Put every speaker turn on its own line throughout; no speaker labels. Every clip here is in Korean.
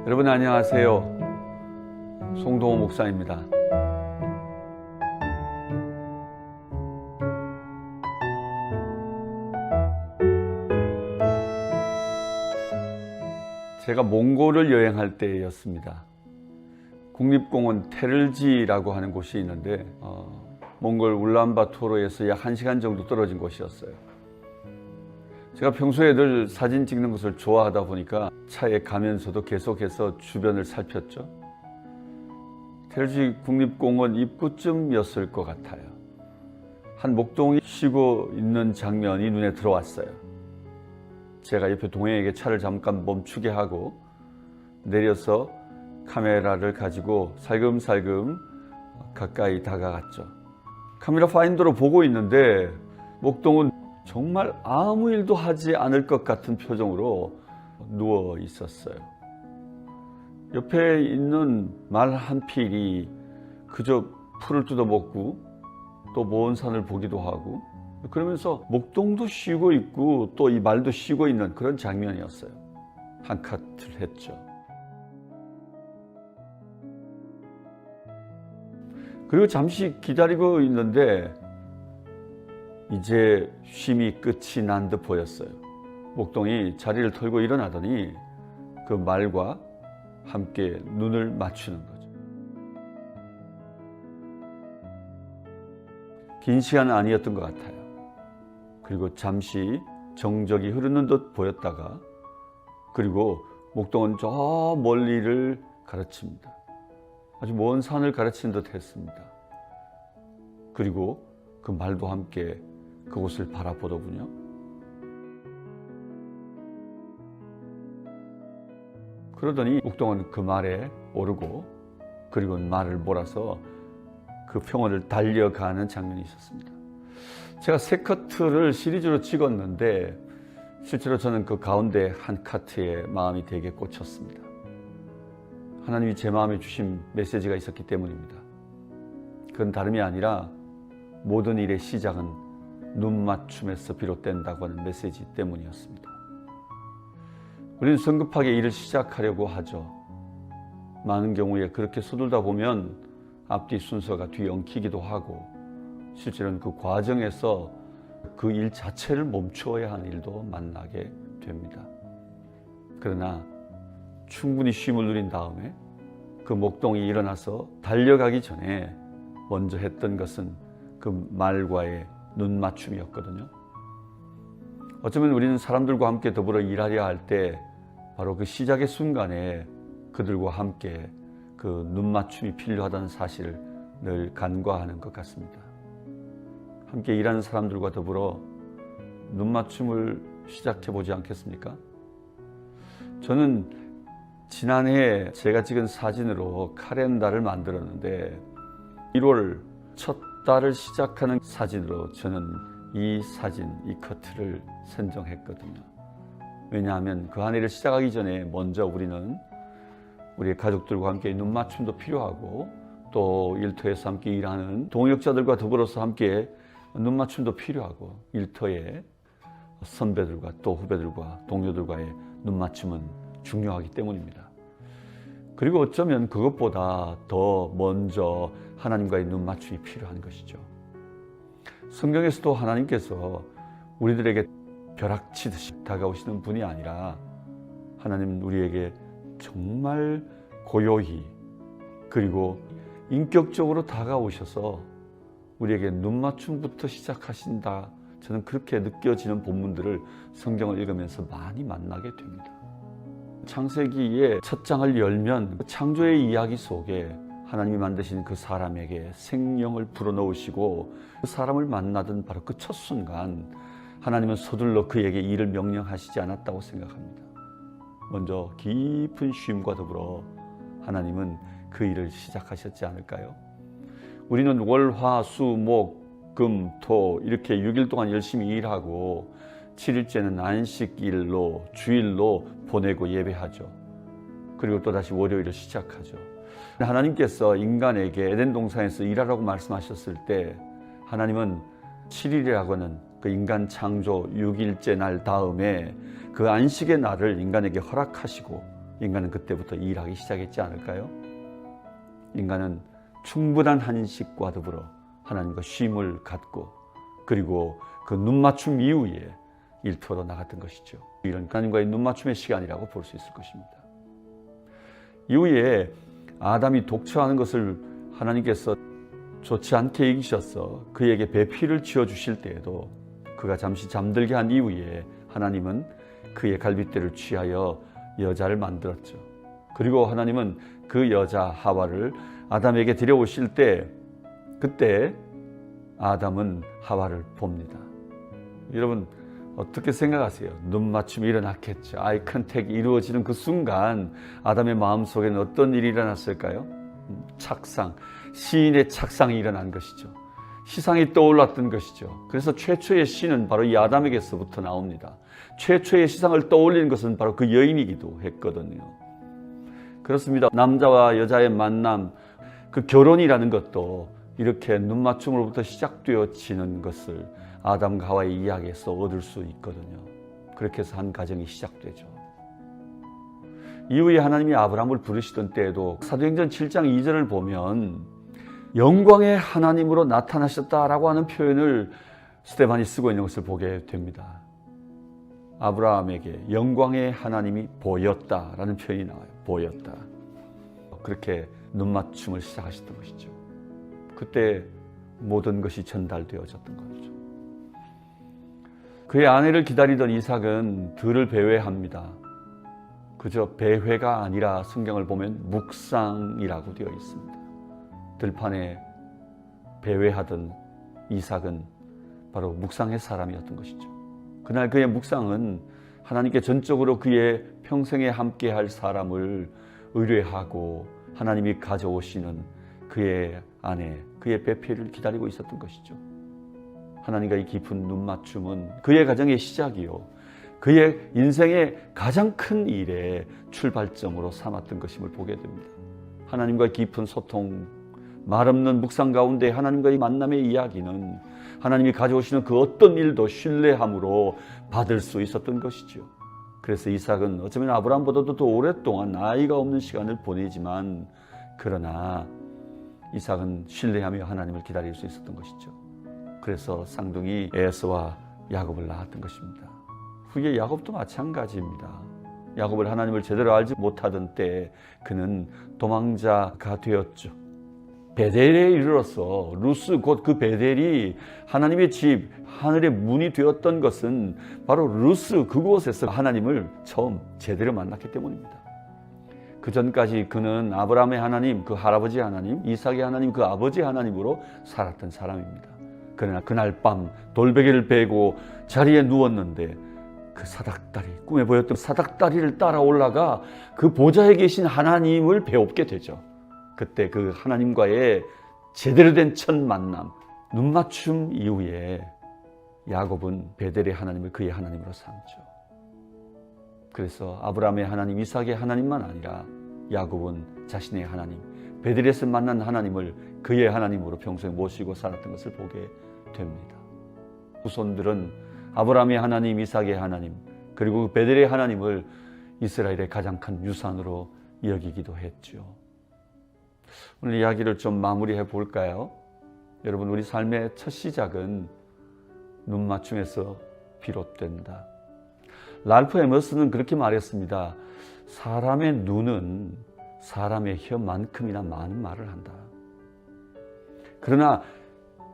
여러분 안녕하세요. 송동호 목사입니다. 제가 몽골을 여행할 때였습니다. 국립공원 테를지라고 하는 곳이 있는데 몽골 울란바토르에서 약 1시간 정도 떨어진 곳이었어요. 제가 평소에 늘 사진 찍는 것을 좋아하다 보니까 차에 가면서도 계속해서 주변을 살폈죠. 테를지 국립공원 입구쯤이었을 것 같아요. 한 목동이 쉬고 있는 장면이 눈에 들어왔어요. 제가 옆에 동행에게 차를 잠깐 멈추게 하고 내려서 카메라를 가지고 살금살금 가까이 다가갔죠. 카메라 파인더로 보고 있는데 목동은 정말 아무 일도 하지 않을 것 같은 표정으로 누워 있었어요. 옆에 있는 말 한 필이 그저 풀을 뜯어먹고 또 먼 산을 보기도 하고 그러면서 목동도 쉬고 있고 또 이 말도 쉬고 있는 그런 장면이었어요. 한 카트를 했죠. 그리고 잠시 기다리고 있는데 이제 쉼이 끝이 난 듯 보였어요. 목동이 자리를 털고 일어나더니 그 말과 함께 눈을 맞추는 거죠. 긴 시간은 아니었던 것 같아요. 그리고 잠시 정적이 흐르는 듯 보였다가 그리고 목동은 저 멀리를 가르칩니다. 아주 먼 산을 가르치는 듯 했습니다. 그리고 그 말도 함께 그곳을 바라보더군요. 그러더니 목동은 그 말에 오르고 그리고 말을 몰아서 그 평원을 달려가는 장면이 있었습니다. 제가 3커트를 시리즈로 찍었는데 실제로 저는 그 가운데 한 카트에 마음이 되게 꽂혔습니다. 하나님이 제 마음에 주신 메시지가 있었기 때문입니다. 그건 다름이 아니라 모든 일의 시작은 눈 맞춤에서 비롯된다고 하는 메시지 때문이었습니다. 우리는 성급하게 일을 시작하려고 하죠. 많은 경우에 그렇게 서둘다 보면 앞뒤 순서가 뒤엉키기도 하고 실제로는 그 과정에서 그 일 자체를 멈추어야 하는 일도 만나게 됩니다. 그러나 충분히 쉼을 누린 다음에 그 목동이 일어나서 달려가기 전에 먼저 했던 것은 그 말과의 눈 맞춤이었거든요. 어쩌면 우리는 사람들과 함께 더불어 일하려 할 때 바로 그 시작의 순간에 그들과 함께 그 눈 맞춤이 필요하다는 사실을 늘 간과하는 것 같습니다. 함께 일하는 사람들과 더불어 눈 맞춤을 시작해 보지 않겠습니까? 저는 지난해 제가 찍은 사진으로 카렌다를 만들었는데 1월 첫 달을 시작하는 사진으로 저는 이 사진, 이 커트를 선정했거든요. 왜냐하면 그 한 해를 시작하기 전에 먼저 우리는 우리의 가족들과 함께 눈 맞춤도 필요하고 또 일터에서 함께 일하는 동역자들과 더불어서 함께 눈 맞춤도 필요하고 일터의 선배들과 또 후배들과 동료들과의 눈 맞춤은 중요하기 때문입니다. 그리고 어쩌면 그것보다 더 먼저 하나님과의 눈 맞춤이 필요한 것이죠. 성경에서도 하나님께서 우리들에게 벼락치듯이 다가오시는 분이 아니라 하나님은 우리에게 정말 고요히 그리고 인격적으로 다가오셔서 우리에게 눈 맞춤부터 시작하신다. 저는 그렇게 느껴지는 본문들을 성경을 읽으면서 많이 만나게 됩니다. 창세기의 첫 장을 열면 창조의 이야기 속에 하나님이 만드신 그 사람에게 생명을 불어넣으시고 그 사람을 만나던 바로 그 첫 순간 하나님은 서둘러 그에게 일을 명령하시지 않았다고 생각합니다. 먼저 깊은 쉼과 더불어 하나님은 그 일을 시작하셨지 않을까요? 우리는 월, 화, 수, 목, 금, 토 이렇게 6일 동안 열심히 일하고 7일째는 안식일로 주일로 보내고 예배하죠. 그리고 또다시 월요일을 시작하죠. 하나님께서 인간에게 에덴 동산에서 일하라고 말씀하셨을 때 하나님은 7일이라고 하는 그 인간 창조 6일째 날 다음에 그 안식의 날을 인간에게 허락하시고 인간은 그때부터 일하기 시작했지 않을까요? 인간은 충분한 한식과 더불어 하나님과 쉼을 갖고 그리고 그 눈맞춤 이후에 일터로 나갔던 것이죠. 이런 하나님과의 눈맞춤의 시간이라고 볼 수 있을 것입니다. 이후에 아담이 독처하는 것을 하나님께서 좋지 않게 여기셔서 그에게 배필을 지어주실 때에도 그가 잠시 잠들게 한 이후에 하나님은 그의 갈빗대를 취하여 여자를 만들었죠. 그리고 하나님은 그 여자 하와를 아담에게 데려오실 때 그때 아담은 하와를 봅니다. 여러분 어떻게 생각하세요? 눈맞춤이 일어났겠죠. 아이 컨택이 이루어지는 그 순간 아담의 마음속에는 어떤 일이 일어났을까요? 착상, 시인의 착상이 일어난 것이죠. 시상이 떠올랐던 것이죠. 그래서 최초의 시는 바로 이 아담에게서부터 나옵니다. 최초의 시상을 떠올리는 것은 바로 그 여인이기도 했거든요. 그렇습니다. 남자와 여자의 만남, 그 결혼이라는 것도 이렇게 눈맞춤으로부터 시작되어지는 것을 아담과 하와의 이야기에서 얻을 수 있거든요. 그렇게 해서 한 가정이 시작되죠. 이후에 하나님이 아브라함을 부르시던 때에도 사도행전 7장 2절을 보면 영광의 하나님으로 나타나셨다라고 하는 표현을 스데반이 쓰고 있는 것을 보게 됩니다. 아브라함에게 영광의 하나님이 보였다라는 표현이 나와요. 보였다. 그렇게 눈맞춤을 시작하셨던 것이죠. 그때 모든 것이 전달되어졌던 거죠. 그의 아내를 기다리던 이삭은 들을 배회합니다. 그저 배회가 아니라 성경을 보면 묵상이라고 되어 있습니다. 들판에 배회하던 이삭은 바로 묵상의 사람이었던 것이죠. 그날 그의 묵상은 하나님께 전적으로 그의 평생에 함께할 사람을 의뢰하고 하나님이 가져오시는 그의 아내, 그의 배필을 기다리고 있었던 것이죠. 하나님과의 깊은 눈맞춤은 그의 가정의 시작이요, 그의 인생의 가장 큰 일의 출발점으로 삼았던 것임을 보게 됩니다. 하나님과의 깊은 소통, 말없는 묵상 가운데 하나님과의 만남의 이야기는 하나님이 가져오시는 그 어떤 일도 신뢰함으로 받을 수 있었던 것이죠. 그래서 이삭은 어쩌면 아브라함보다도 더 오랫동안 아이가 없는 시간을 보내지만 그러나 이삭은 신뢰하며 하나님을 기다릴 수 있었던 것이죠. 그래서 쌍둥이 에서와 야곱을 낳았던 것입니다. 후에 야곱도 마찬가지입니다. 야곱을 하나님을 제대로 알지 못하던 때 그는 도망자가 되었죠. 베델에 이르러서 루스 곧 그 베델이 하나님의 집, 하늘의 문이 되었던 것은 바로 루스 그곳에서 하나님을 처음 제대로 만났기 때문입니다. 그 전까지 그는 아브라함의 하나님, 그 할아버지 하나님, 이삭의 하나님, 그 아버지 하나님으로 살았던 사람입니다. 그러나 그날 밤 돌베개를 베고 자리에 누웠는데 그 사닥다리, 꿈에 보였던 사닥다리를 따라 올라가 그 보좌에 계신 하나님을 배웁게 되죠. 그때 그 하나님과의 제대로 된 첫 만남, 눈맞춤 이후에 야곱은 베델의 하나님을 그의 하나님으로 삼죠. 그래서 아브라함의 하나님, 이삭의 하나님만 아니라 야곱은 자신의 하나님, 베델에서 만난 하나님을 그의 하나님으로 평소에 모시고 살았던 것을 보게 됩니다. 후손들은 아브라함의 하나님, 이삭의 하나님, 그리고 베델의 하나님을 이스라엘의 가장 큰 유산으로 여기기도 했죠. 오늘 이야기를 좀 마무리해 볼까요? 여러분, 우리 삶의 첫 시작은 눈맞춤에서 비롯된다. 랄프 에머슨은 그렇게 말했습니다. 사람의 눈은 사람의 혀만큼이나 많은 말을 한다. 그러나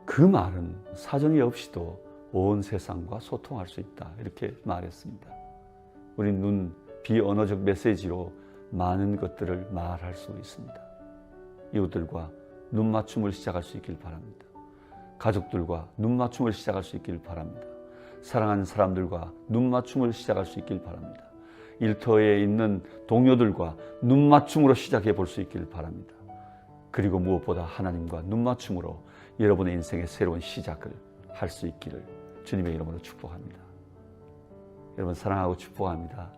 그 말은 사정이 없이도 온 세상과 소통할 수 있다. 이렇게 말했습니다. 우리 눈, 비언어적 메시지로 많은 것들을 말할 수 있습니다. 이웃들과 눈맞춤을 시작할 수 있길 바랍니다. 가족들과 눈맞춤을 시작할 수 있길 바랍니다. 사랑하는 사람들과 눈맞춤을 시작할 수 있길 바랍니다. 일터에 있는 동료들과 눈맞춤으로 시작해 볼 수 있길 바랍니다. 그리고 무엇보다 하나님과 눈맞춤으로 여러분의 인생의 새로운 시작을 할 수 있기를 주님의 이름으로 축복합니다. 여러분 사랑하고 축복합니다.